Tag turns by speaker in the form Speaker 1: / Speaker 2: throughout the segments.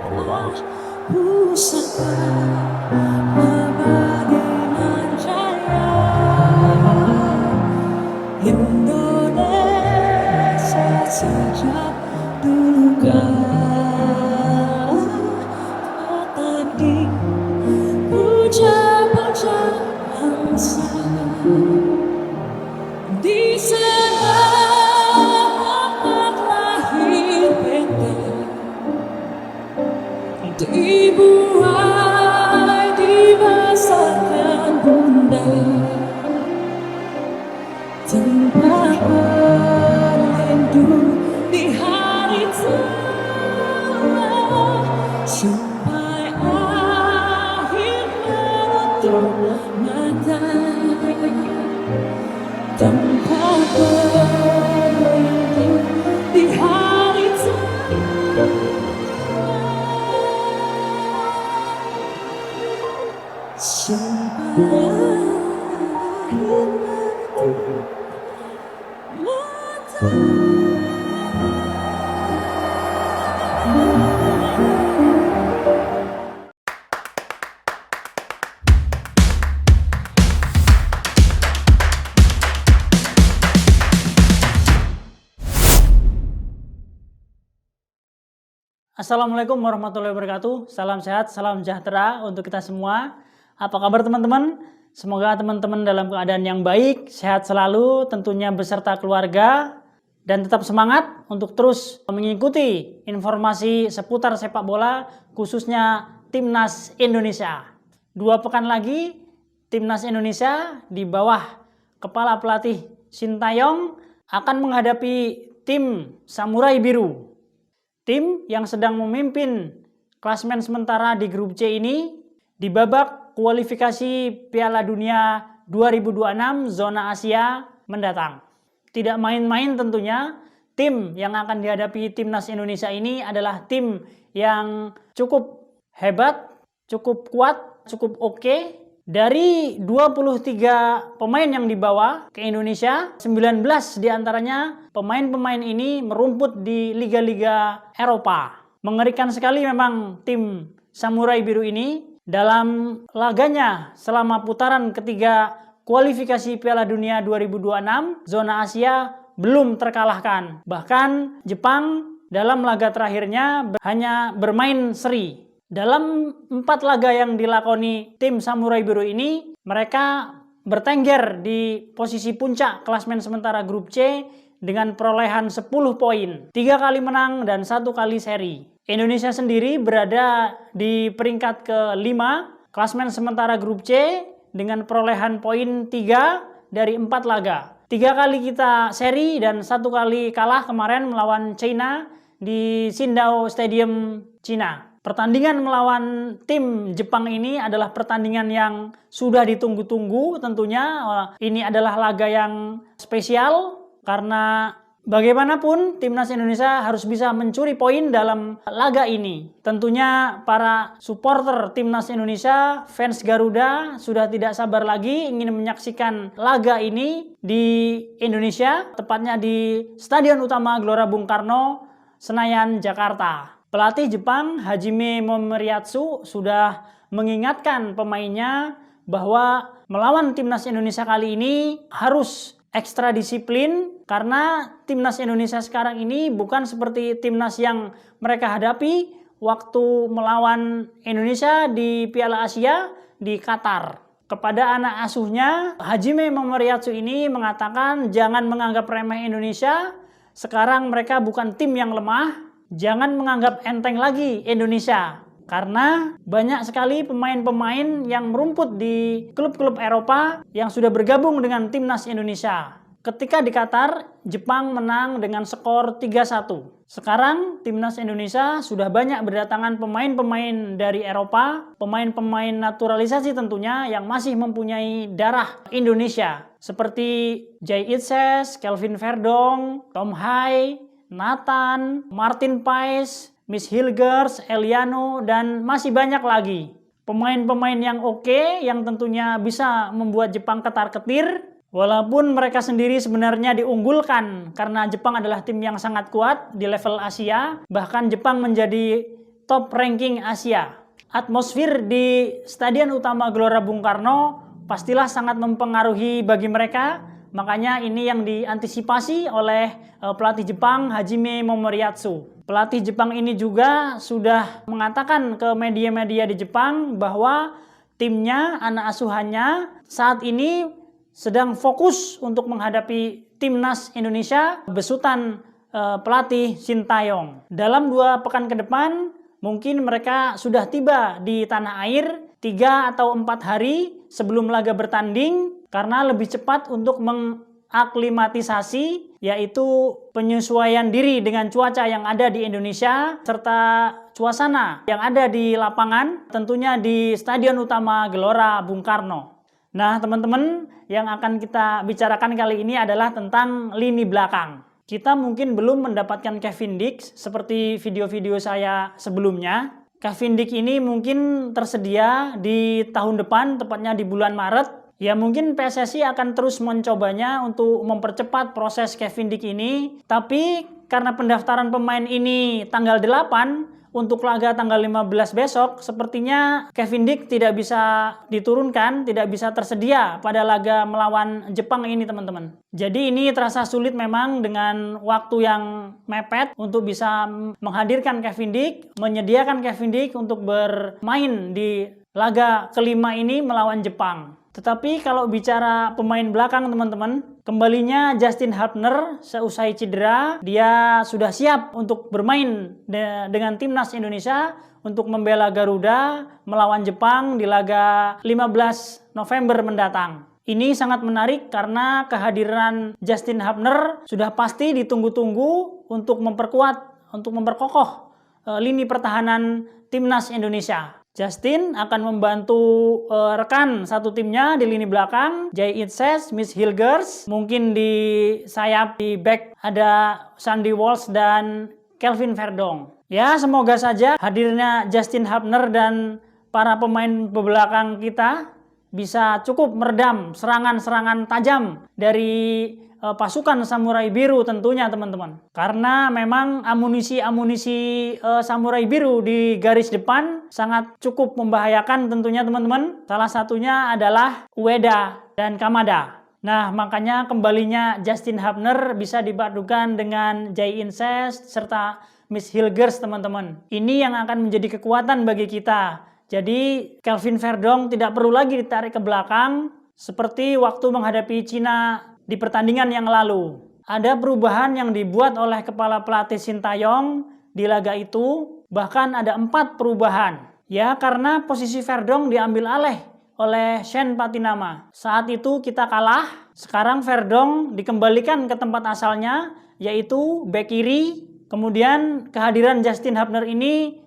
Speaker 1: Bener banget.
Speaker 2: Pusaka abadi nan jaya Indonesia sejak dulu kala tadi puja-puja bangsa di sana tempat lahir benteng dibuai dibesarkan bunda tempat berlindung di hari tua sampai akhir menutup mata tempat berlindung di hari tua
Speaker 3: Assalamualaikum warahmatullahi wabarakatuh. Salam sehat, salam sejahtera untuk kita semua. Apa kabar teman-teman? Semoga teman-teman dalam keadaan yang baik, sehat selalu, tentunya beserta keluarga, dan tetap semangat untuk terus mengikuti informasi seputar sepak bola, khususnya Timnas Indonesia. 2 pekan lagi, Timnas Indonesia di bawah kepala pelatih Sintayong akan menghadapi tim Samurai Biru. Tim yang sedang memimpin klasemen sementara di grup C ini di babak kualifikasi Piala Dunia 2026 zona Asia mendatang. Tidak main-main tentunya, tim yang akan dihadapi Timnas Indonesia ini adalah tim yang cukup hebat, cukup kuat, cukup oke. Dari 23 pemain yang dibawa ke Indonesia, 19 diantaranya pemain-pemain ini merumput di liga-liga Eropa. Mengerikan sekali memang tim Samurai Biru ini dalam laganya selama putaran ketiga kualifikasi Piala Dunia 2026 zona Asia belum terkalahkan. Bahkan Jepang dalam laga terakhirnya hanya bermain seri. Dalam 4 laga yang dilakoni tim Samurai Biru ini, mereka bertengger di posisi puncak klasemen sementara grup C dengan perolehan 10 poin, 3 kali menang dan 1 kali seri. Indonesia sendiri berada di peringkat ke-5 klasemen sementara grup C dengan perolehan poin 3 dari 4 laga. 3 kali kita seri dan 1 kali kalah kemarin melawan China di Qingdao Stadium, Cina. Pertandingan melawan tim Jepang ini adalah pertandingan yang sudah ditunggu-tunggu tentunya. Ini adalah laga yang spesial karena bagaimanapun Timnas Indonesia harus bisa mencuri poin dalam laga ini. Tentunya para supporter Timnas Indonesia, fans Garuda sudah tidak sabar lagi ingin menyaksikan laga ini di Indonesia, tepatnya di Stadion Utama Gelora Bung Karno, Senayan, Jakarta. Pelatih Jepang Hajime Momoriatsu sudah mengingatkan pemainnya bahwa melawan Timnas Indonesia kali ini harus ekstra disiplin karena Timnas Indonesia sekarang ini bukan seperti Timnas yang mereka hadapi waktu melawan Indonesia di Piala Asia di Qatar. Kepada anak asuhnya, Hajime Momoriatsu ini mengatakan jangan menganggap remeh Indonesia, sekarang mereka bukan tim yang lemah. Jangan menganggap enteng lagi Indonesia karena banyak sekali pemain-pemain yang merumput di klub-klub Eropa yang sudah bergabung dengan Timnas Indonesia. Ketika di Qatar, Jepang menang dengan skor 3-1. Sekarang Timnas Indonesia sudah banyak berdatangan pemain-pemain dari Eropa, pemain-pemain naturalisasi tentunya yang masih mempunyai darah Indonesia seperti Jay Itzes, Kelvin Verdong, Tom Hai, Nathan, Martin Pais, Miss Hilgers, Eliano, dan masih banyak lagi. Pemain-pemain yang oke, yang tentunya bisa membuat Jepang ketar-ketir. Walaupun mereka sendiri sebenarnya diunggulkan karena Jepang adalah tim yang sangat kuat di level Asia, bahkan Jepang menjadi top ranking Asia. Atmosfer di Stadion Utama Gelora Bung Karno pastilah sangat mempengaruhi bagi mereka, makanya ini yang diantisipasi oleh pelatih Jepang Hajime Momoriatsu. Pelatih Jepang ini juga sudah mengatakan ke media-media di Jepang bahwa timnya, anak asuhannya saat ini sedang fokus untuk menghadapi timnas Indonesia besutan pelatih Sintayong. Dalam 2 pekan ke depan mungkin mereka sudah tiba di tanah air 3 atau 4 hari sebelum laga bertanding karena lebih cepat untuk mengaklimatisasi, yaitu penyesuaian diri dengan cuaca yang ada di Indonesia serta suasana yang ada di lapangan, tentunya di Stadion Utama Gelora Bung Karno. Nah, teman-teman, yang akan kita bicarakan kali ini adalah tentang lini belakang. Kita mungkin belum mendapatkan Kevin Dix seperti video-video saya sebelumnya. Kevin Dix ini mungkin tersedia di tahun depan, tepatnya di bulan Maret. Ya, mungkin PSSI akan terus mencobanya untuk mempercepat proses Kevin Dix ini. Tapi karena pendaftaran pemain ini tanggal 8, untuk laga tanggal 15 besok, sepertinya Kevin Dix tidak bisa diturunkan, tidak bisa tersedia pada laga melawan Jepang ini, teman-teman. Jadi ini terasa sulit memang dengan waktu yang mepet untuk bisa menghadirkan Kevin Dix, menyediakan Kevin Dix untuk bermain di laga kelima ini melawan Jepang. Tetapi kalau bicara pemain belakang, teman-teman, kembalinya Justin Hubner seusai cedera, dia sudah siap untuk bermain dengan timnas Indonesia untuk membela Garuda melawan Jepang di laga 15 November mendatang. Ini sangat menarik karena kehadiran Justin Hubner sudah pasti ditunggu-tunggu untuk memperkokoh lini pertahanan timnas Indonesia. Justin akan membantu rekan satu timnya di lini belakang, Jay Itses, Miss Hilgers. Mungkin di sayap, di back ada Sandy Walsh dan Kelvin Verdong. Ya, semoga saja hadirnya Justin Hubner dan para pemain belakang kita bisa cukup meredam serangan-serangan tajam dari pasukan Samurai Biru tentunya, teman-teman. Karena memang amunisi Samurai Biru di garis depan sangat cukup membahayakan tentunya, teman-teman. Salah satunya adalah Ueda dan Kamada. Nah, makanya kembalinya Justin Hubner bisa dipadukan dengan Jay Inces serta Miss Hilgers, teman-teman. Ini yang akan menjadi kekuatan bagi kita. Jadi Kelvin Verdong tidak perlu lagi ditarik ke belakang seperti waktu menghadapi Cina di pertandingan yang lalu. Ada perubahan yang dibuat oleh kepala pelatih Sintayong di laga itu, bahkan ada 4 perubahan. Ya, karena posisi Verdong diambil alih oleh Shen Patinama. Saat itu kita kalah, sekarang Verdong dikembalikan ke tempat asalnya, yaitu bek kiri. Kemudian kehadiran Justin Hubner ini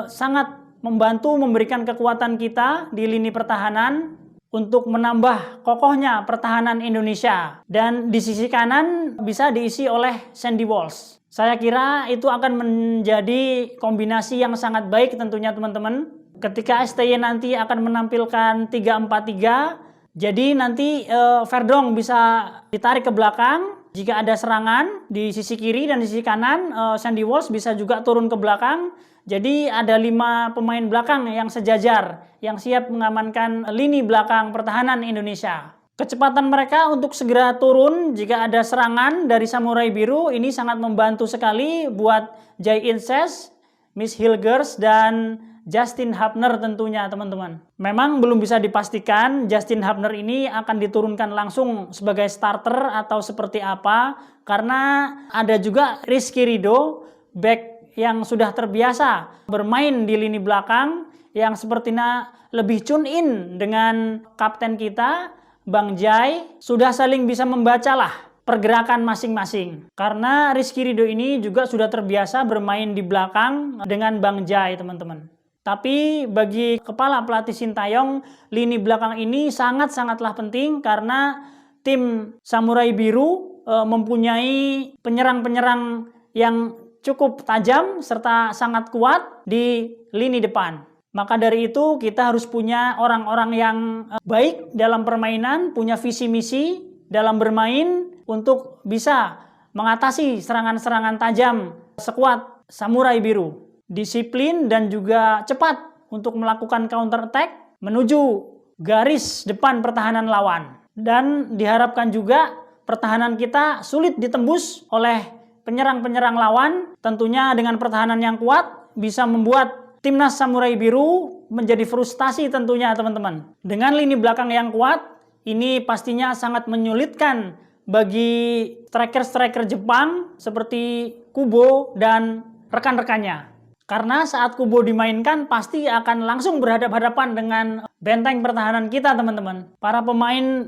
Speaker 3: sangat membantu memberikan kekuatan kita di lini pertahanan untuk menambah kokohnya pertahanan Indonesia. Dan di sisi kanan bisa diisi oleh Sandy Walsh. Saya kira itu akan menjadi kombinasi yang sangat baik tentunya, teman-teman. Ketika STY nanti akan menampilkan 3-4-3, jadi nanti Verdong bisa ditarik ke belakang. Jika ada serangan di sisi kiri dan di sisi kanan, Sandy Walsh bisa juga turun ke belakang. Jadi ada 5 pemain belakang yang sejajar, yang siap mengamankan lini belakang pertahanan Indonesia. Kecepatan mereka untuk segera turun jika ada serangan dari Samurai Biru ini sangat membantu sekali buat Jay Inces, Miss Hilgers, dan Justin Hubner tentunya, teman-teman. Memang belum bisa dipastikan Justin Hubner ini akan diturunkan langsung sebagai starter atau seperti apa, karena ada juga Rizky Ridho, back yang sudah terbiasa bermain di lini belakang, yang sepertinya lebih tune in dengan kapten kita, Bang Jai, sudah saling bisa membacalah pergerakan masing-masing. Karena Rizky Ridho ini juga sudah terbiasa bermain di belakang dengan Bang Jai, teman-teman. Tapi bagi kepala pelatih Sintayong, lini belakang ini sangat-sangatlah penting karena tim Samurai Biru mempunyai penyerang-penyerang yang cukup tajam serta sangat kuat di lini depan. Maka dari itu kita harus punya orang-orang yang baik dalam permainan, punya visi misi, dalam bermain untuk bisa mengatasi serangan-serangan tajam skuad Samurai Biru. Disiplin dan juga cepat untuk melakukan counter attack menuju garis depan pertahanan lawan. Dan diharapkan juga pertahanan kita sulit ditembus oleh penyerang-penyerang lawan. Tentunya dengan pertahanan yang kuat bisa membuat timnas Samurai Biru menjadi frustasi tentunya teman-teman. Dengan lini belakang yang kuat, ini pastinya sangat menyulitkan bagi striker-striker Jepang seperti Kubo dan rekan-rekannya. Karena saat Kubo dimainkan pasti akan langsung berhadapan-hadapan dengan benteng pertahanan kita teman-teman. Para pemain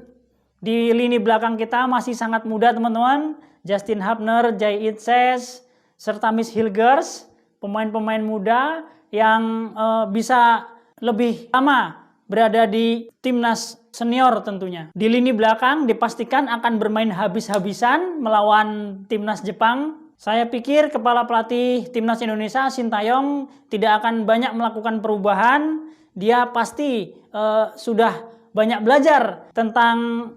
Speaker 3: di lini belakang kita masih sangat muda teman-teman. Justin Hubner, Jay Itses, serta Miss Hilgers. Pemain-pemain muda yang bisa lebih lama berada di timnas senior tentunya. Di lini belakang dipastikan akan bermain habis-habisan melawan timnas Jepang. Saya pikir kepala pelatih timnas Indonesia Sintayong tidak akan banyak melakukan perubahan. Dia pasti sudah banyak belajar tentang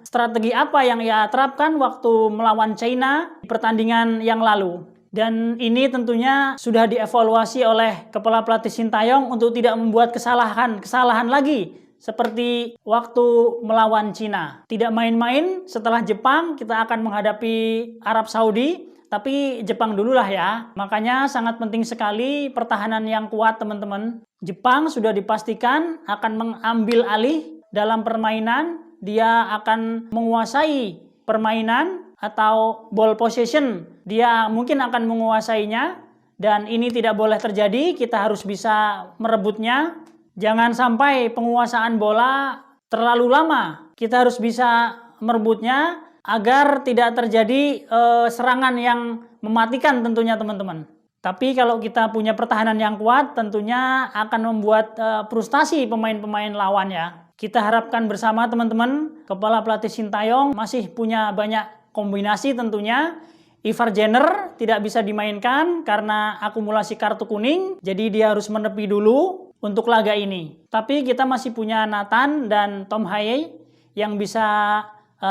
Speaker 3: strategi apa yang ia terapkan waktu melawan China di pertandingan yang lalu. Dan ini tentunya sudah dievaluasi oleh kepala pelatih Sintayong untuk tidak membuat kesalahan lagi seperti waktu melawan Cina. Tidak main-main, setelah Jepang kita akan menghadapi Arab Saudi, tapi Jepang dululah ya. Makanya sangat penting sekali pertahanan yang kuat teman-teman. Jepang sudah dipastikan akan mengambil alih dalam permainan. Dia akan menguasai permainan atau ball possession. Dia mungkin akan menguasainya dan ini tidak boleh terjadi. Kita harus bisa merebutnya. Jangan sampai penguasaan bola terlalu lama. Kita harus bisa merebutnya agar tidak terjadi serangan yang mematikan tentunya teman-teman. Tapi kalau kita punya pertahanan yang kuat tentunya akan membuat frustasi pemain-pemain lawan ya. Kita harapkan bersama teman-teman, kepala pelatih Sintayong masih punya banyak kombinasi tentunya. Ivar Jenner tidak bisa dimainkan karena akumulasi kartu kuning, jadi dia harus menepi dulu untuk laga ini. Tapi kita masih punya Nathan dan Tom Haye yang bisa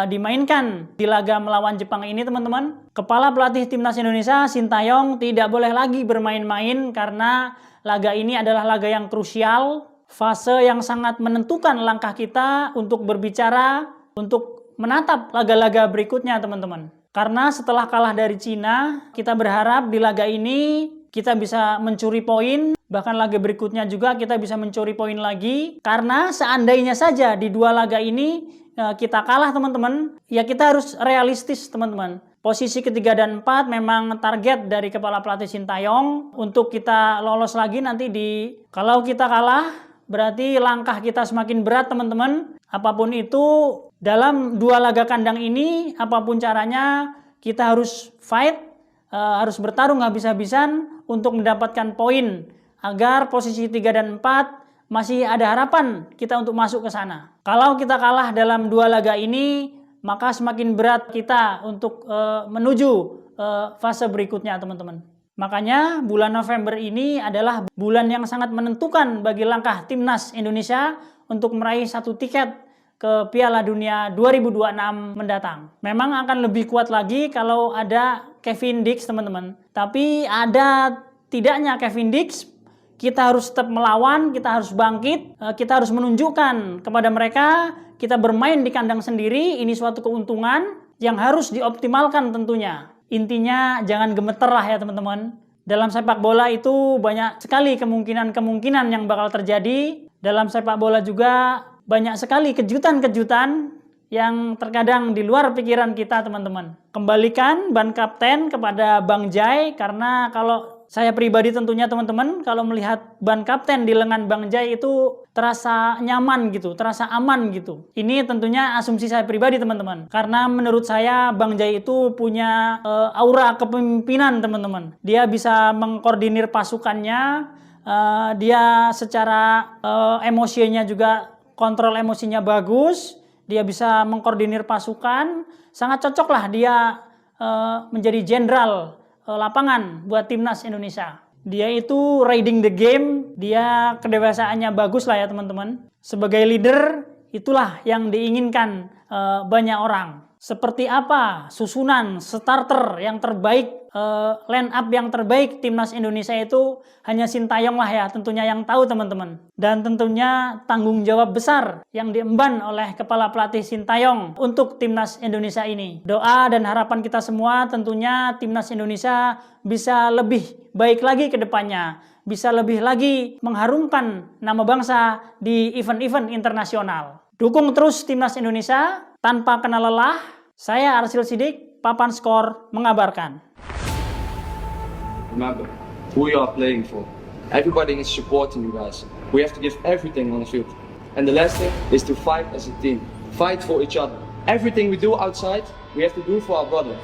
Speaker 3: dimainkan di laga melawan Jepang ini teman-teman. Kepala pelatih timnas Indonesia Sintayong tidak boleh lagi bermain-main karena laga ini adalah laga yang krusial, fase yang sangat menentukan langkah kita untuk berbicara, untuk menatap laga-laga berikutnya teman-teman. Karena setelah kalah dari Cina, kita berharap di laga ini kita bisa mencuri poin, bahkan laga berikutnya juga kita bisa mencuri poin lagi. Karena seandainya saja di dua laga ini kita kalah teman-teman, ya kita harus realistis teman-teman. Posisi ketiga dan 4 memang target dari kepala pelatih Sintayong untuk kita lolos lagi nanti kalau kita kalah berarti langkah kita semakin berat teman-teman. Apapun itu dalam dua laga kandang ini, apapun caranya kita harus fight, harus bertarung habis-habisan untuk mendapatkan poin agar posisi 3 dan 4 masih ada harapan kita untuk masuk ke sana. Kalau kita kalah dalam dua laga ini, maka semakin berat kita untuk menuju fase berikutnya teman-teman. Makanya bulan November ini adalah bulan yang sangat menentukan bagi langkah timnas Indonesia untuk meraih satu tiket ke Piala Dunia 2026 mendatang. Memang akan lebih kuat lagi kalau ada Kevin Dix teman-teman. Tapi ada tidaknya Kevin Dix, kita harus tetap melawan, kita harus bangkit, kita harus menunjukkan kepada mereka kita bermain di kandang sendiri, ini suatu keuntungan yang harus dioptimalkan tentunya. Intinya jangan gemeter lah ya teman-teman. Dalam sepak bola itu banyak sekali kemungkinan yang bakal terjadi. Dalam sepak bola juga banyak sekali kejutan-kejutan yang terkadang di luar pikiran kita teman-teman. Kembalikan ban kapten kepada Bang Jai, karena kalau saya pribadi tentunya teman-teman, kalau melihat ban kapten di lengan Bang Jai itu terasa nyaman gitu, terasa aman gitu. Ini tentunya asumsi saya pribadi teman-teman. Karena menurut saya Bang Jai itu punya aura kepemimpinan teman-teman. Dia bisa mengkoordinir pasukannya, dia secara emosinya juga kontrol emosinya bagus, dia bisa mengkoordinir pasukan, sangat cocok lah dia menjadi jenderal lapangan buat timnas Indonesia. Dia itu riding the game, dia kedewasaannya bagus lah ya teman-teman. Sebagai leader Itulah yang diinginkan banyak orang. Seperti apa susunan starter yang terbaik, line up yang terbaik timnas Indonesia itu hanya Sintayong lah ya tentunya yang tahu teman-teman. Dan tentunya tanggung jawab besar yang diemban oleh kepala pelatih Sintayong untuk timnas Indonesia ini. Doa dan harapan kita semua tentunya timnas Indonesia bisa lebih baik lagi ke depannya, bisa lebih lagi mengharumkan nama bangsa di event-event internasional. Dukung terus timnas Indonesia tanpa kenal lelah. Saya Arsil Sidik, Papan Skor mengabarkan.
Speaker 4: Remember who you are playing for. Everybody is supporting you guys. We have to give everything on the field. And the last thing is to fight as a team. Fight for each other. Everything we do outside, we have to do for our brother.